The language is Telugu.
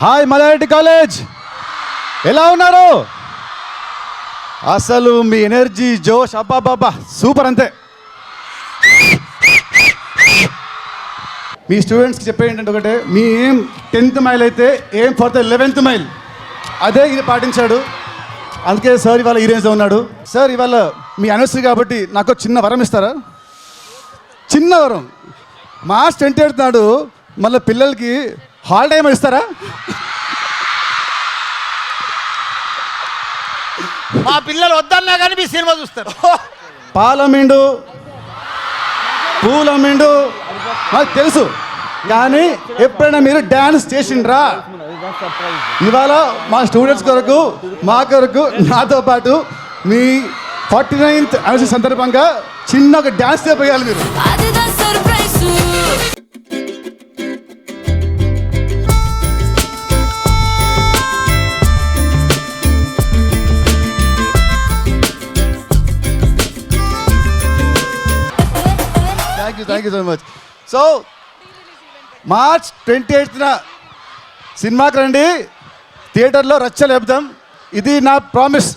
హాయ్ మలయాళి కాలేజ్, ఎలా ఉన్నారు? అసలు మీ ఎనర్జీ, జోష్, అబ్బాబాబా సూపర్. అంతే. మీ స్టూడెంట్స్కి చెప్పేది ఏంటంటే ఒకటే, మీ ఏం 10th మైల్ అయితే ఏం ఫర్ ద 11th మైల్, అదే ఇది పాటించాడు. అందుకే సార్ ఇవాళ ఈ రేంజ్లో ఉన్నాడు. సార్ ఇవాళ మీ యానివర్సరీ కాబట్టి నాకు చిన్న వరం ఇస్తారా? చిన్న వరం. మార్చ్ 28 నాడు మళ్ళీ పిల్లలకి హాలిడే ఏమో ఇస్తారా? మా పిల్లలు వద్దన్నా కానీ మీ సినిమా చూస్తారు. పాలమిండు, పూలమిండు నాకు తెలుసు, కానీ ఎప్పుడైనా మీరు డ్యాన్స్ చేసిండ్రా? ఇవాళ మా స్టూడెంట్స్ కొరకు, మా కొరకు, నాతో పాటు మీ 49th యానివర్సరీ సందర్భంగా చిన్న ఒక డ్యాన్స్ చేయాలి మీరు. Thank you so much. So March 28న సినిమాకి రండి, థియేటర్లో రచ్చ లేపుదాం. ఇది నా ప్రామిస్.